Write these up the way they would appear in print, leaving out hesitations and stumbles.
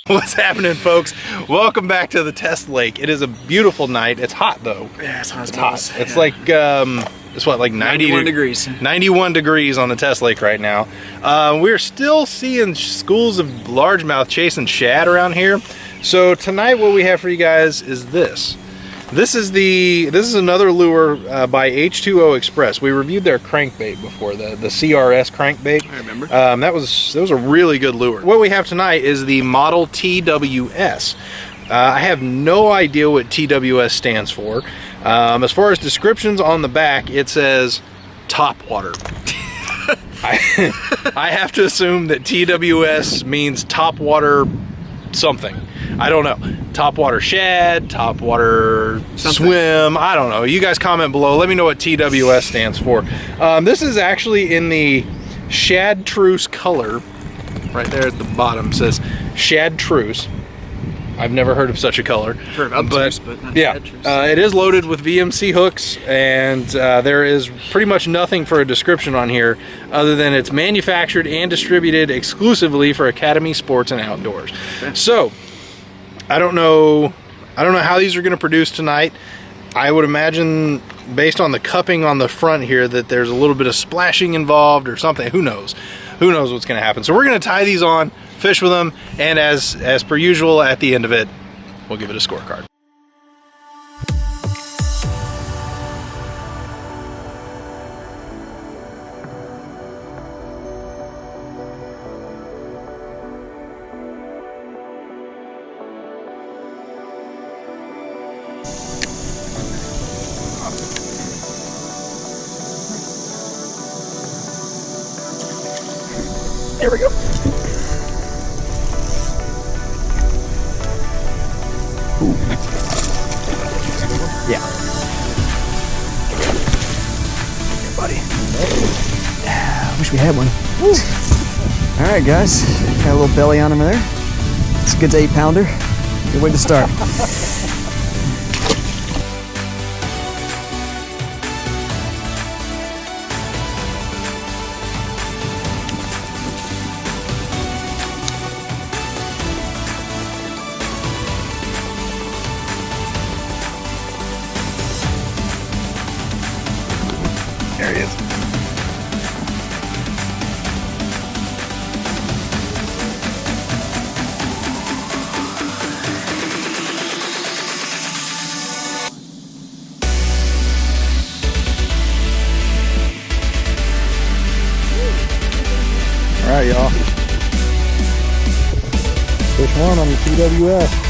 What's happening, folks? Welcome back to the test lake. It is a beautiful night. It's hot though. Yeah, it's hot. It's hot. It's like it's what, like 91 degrees. 91 degrees on the test lake right now. We're still seeing schools of largemouth chasing shad around here. So tonight, what we have for you guys is this. This is another lure by H2O Xpress. We reviewed their crankbait before, the CRS crankbait. I remember. That was a really good lure. What we have tonight is the Model TWS. I have no idea what TWS stands for. As far as descriptions on the back, it says top water. I have to assume that TWS means top water something. I don't know. Top water shad, top water swim, I don't know. You guys comment below. Let me know what TWS stands for. This is actually in the chartreuse color. Right there at the bottom says chartreuse. I've never heard of such a color. Heard of obtuse, but not yeah, chartreuse. it is loaded with VMC hooks, and there is pretty much nothing for a description on here other than it's manufactured and distributed exclusively for Academy Sports and Outdoors. Okay. So I don't know how these are going to produce tonight. I would imagine, based on the cupping on the front here, that there's a little bit of splashing involved or something. Who knows? Who knows what's going to happen? So we're going to tie these on, fish with them, and as per usual, at the end of it, we'll give it a scorecard. There we go. Ooh. Yeah. Here, buddy. I wish we had one. All right, guys. Got a little belly on him there. It's a good 8-pounder. Good way to start. There he is. All right, y'all. Fish one on the TWS.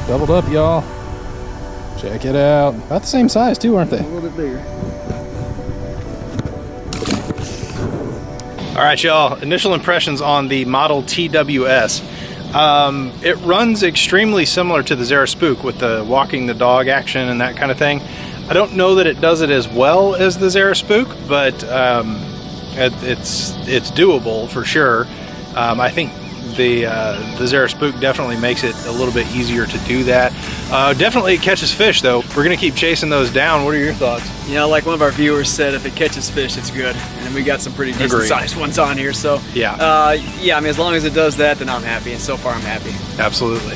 Doubled up, y'all. Check it out. About the same size too, aren't they? A little bit bigger. All right, y'all. Initial impressions on the Model TWS. It runs extremely similar to the Zara Spook with the walking the dog action and that kind of thing. I don't know that it does it as well as the Zara Spook, but it's doable for sure. I think the Zara Spook definitely makes it a little bit easier to do that. Definitely it catches fish though. We're gonna keep chasing those down. What are your thoughts? You know, like one of our viewers said, if it catches fish, it's good. And we got some pretty decent sized ones on here. So yeah, yeah, I mean, as long as it does that, then I'm happy. And so far I'm happy. Absolutely.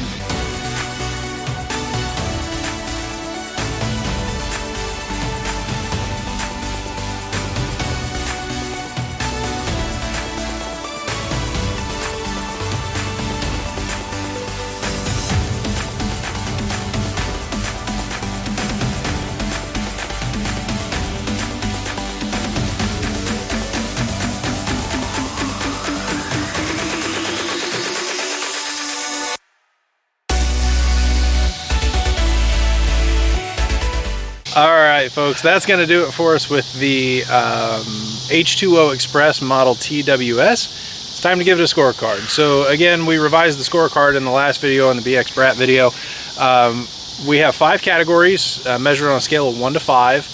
All right, folks, that's going to do it for us with the H2O Xpress Model TWS. It's time to give it a scorecard. So again, we revised the scorecard in the last video, in the BX Brat video. We have 5 categories measured on a scale of 1 to 5.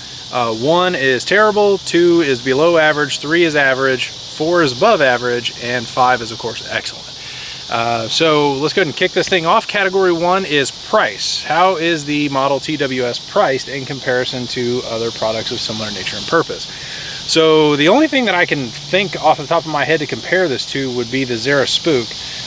1 is terrible, 2 is below average, 3 is average, 4 is above average, and 5 is, of course, excellent. So let's go ahead and kick this thing off. Category 1 is price. How is the Model TWS priced in comparison to other products of similar nature and purpose? So the only thing that I can think off the top of my head to compare this to would be the Zara Spook,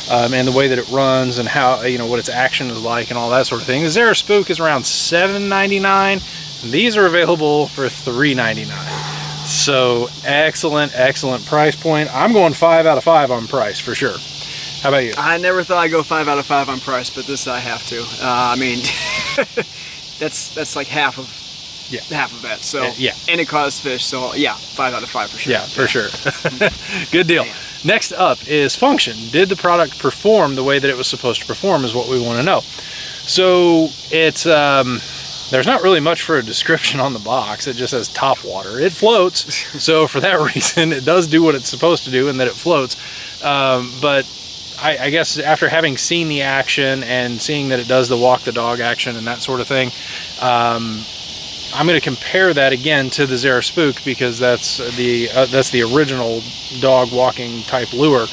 and the way that it runs and how, you know, what its action is like and all that sort of thing. The Zara Spook is around $7.99. These are available for $3.99. So excellent, excellent price point. I'm going 5 out of 5 on price for sure. How about you? I never thought I'd go 5 out of 5 on price, but this I have to. I mean, that's like half of that. So yeah, and it caused fish. So yeah, 5 out of 5 for sure. Yeah, for sure. Good deal. Damn. Next up is function. Did the product perform the way that it was supposed to perform? Is what we want to know. So it's there's not really much for a description on the box. It just says top water. It floats. So for that reason, it does do what it's supposed to do, and that it floats. But I guess after having seen the action and seeing that it does the walk the dog action and that sort of thing, I'm going to compare that again to the Zara Spook, because that's the original dog walking type lure.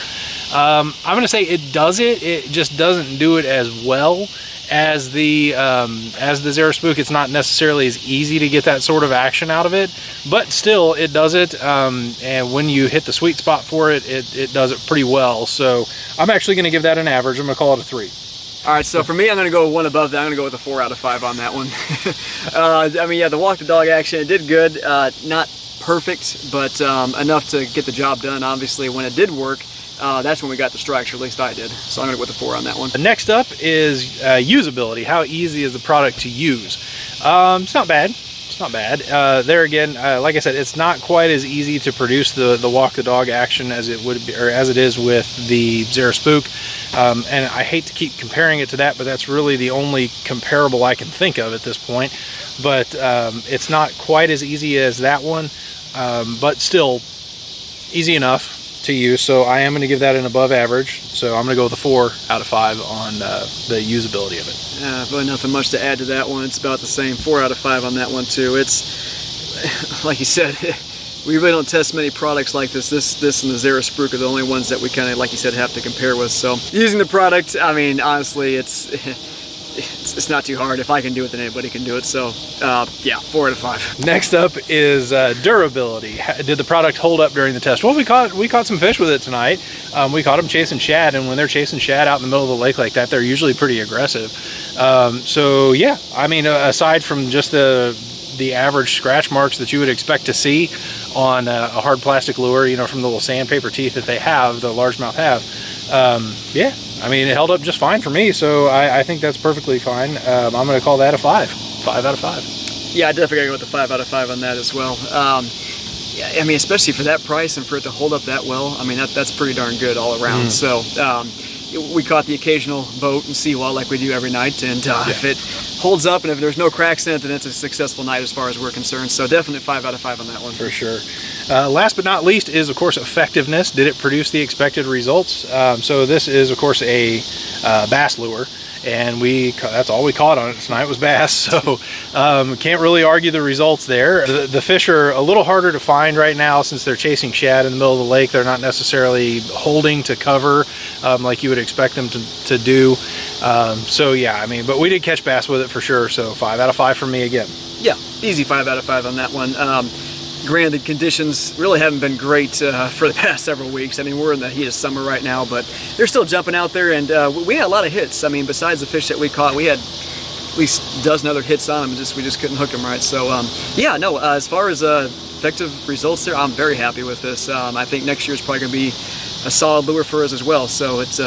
I'm going to say it does it. It just doesn't do it as well as the Zara Spook. It's not necessarily as easy to get that sort of action out of it, but still it does it. And when you hit the sweet spot for it, it does it pretty well. So I'm actually going to give that an average. I'm going to call it a 3. All right, so for me, I'm going to go 1 above that. I'm going to go with a 4 out of 5 on that one. I mean, yeah, the walk the dog action, it did good. Not perfect, but enough to get the job done. Obviously, when it did work, that's when we got the strikes, or at least I did. So I'm going to go with a 4 on that one. Next up is usability. How easy is the product to use? It's not bad. It's not bad. There again, like I said, it's not quite as easy to produce the walk the dog action as it would be, or as it is with the Zara Spook. And I hate to keep comparing it to that, but that's really the only comparable I can think of at this point. But it's not quite as easy as that one, but still easy enough to use. So I am going to give that an above average. So I'm going to go with a 4 out of 5 on the usability of it. Really nothing much to add to that one. It's about the same. 4 out of 5 on that one too. It's like you said, we really don't test many products like this. This and the Zara Spook are the only ones that we kind of, like you said, have to compare with. So using the product, I mean, honestly, it's not too hard. If I can do it, then anybody can do it. So yeah, 4 out of 5. Next up is durability. Did the product hold up during the test? Well, we caught some fish with it tonight. We caught them chasing shad, and when they're chasing shad out in the middle of the lake like that, they're usually pretty aggressive. So yeah, I mean, aside from just the average scratch marks that you would expect to see on a hard plastic lure, you know, from the little sandpaper teeth that they have, the largemouth have, yeah, I mean, it held up just fine for me, so I think that's perfectly fine. I'm going to call that a 5 out of 5. Yeah, I definitely got to go with the 5 out of 5 on that as well. Yeah, I mean, especially for that price and for it to hold up that well, I mean, that's pretty darn good all around. So we caught the occasional boat and seawall like we do every night, and if it holds up and if there's no cracks in it, then it's a successful night as far as we're concerned. So definitely 5 out of 5 on that one. For sure. Last but not least is, of course, effectiveness. Did it produce the expected results? So this is, of course, a bass lure, and that's all we caught on it tonight was bass. So can't really argue the results there. The fish are a little harder to find right now since they're chasing shad in the middle of the lake. They're not necessarily holding to cover like you would expect them to do. So yeah, I mean, but we did catch bass with it for sure. So 5 out of 5 for me again. Yeah, easy 5 out of 5 on that one. Granted, conditions really haven't been great for the past several weeks. I mean, we're in the heat of summer right now, but they're still jumping out there, and we had a lot of hits. I mean, besides the fish that we caught, we had at least a dozen other hits on them, and we just couldn't hook them right. So, yeah, no, as far as effective results there, I'm very happy with this. I think next year is probably going to be a solid lure for us as well. So it's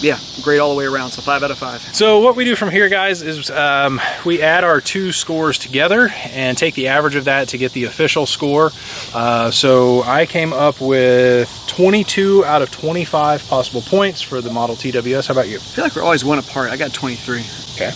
yeah, great all the way around. So 5 out of 5. So what we do from here, guys, is we add our 2 scores together and take the average of that to get the official score. So I came up with 22 out of 25 possible points for the Model TWS. How about you? I feel like we're always 1 apart. I got 23. Okay.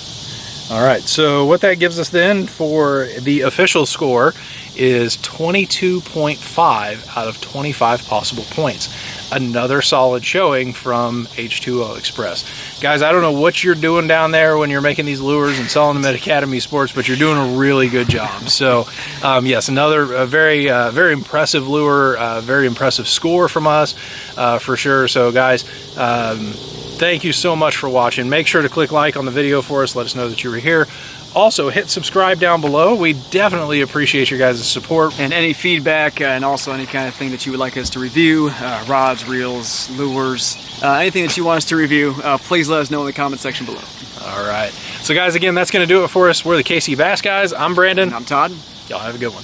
All right, so what that gives us then for the official score is 22.5 out of 25 possible points. Another solid showing from H2O Xpress. Guys, I don't know what you're doing down there when you're making these lures and selling them at Academy Sports, but you're doing a really good job. So yes, another very impressive lure, very impressive score from us for sure. So guys, thank you so much for watching. Make sure to click like on the video for us. Let us know that you were here. Also, hit subscribe down below. We definitely appreciate your guys' support. And any feedback and also any kind of thing that you would like us to review, rods, reels, lures, anything that you want us to review, please let us know in the comment section below. All right. So guys, again, that's going to do it for us. We're the KC Bass Guys. I'm Brandon. And I'm Todd. Y'all have a good one.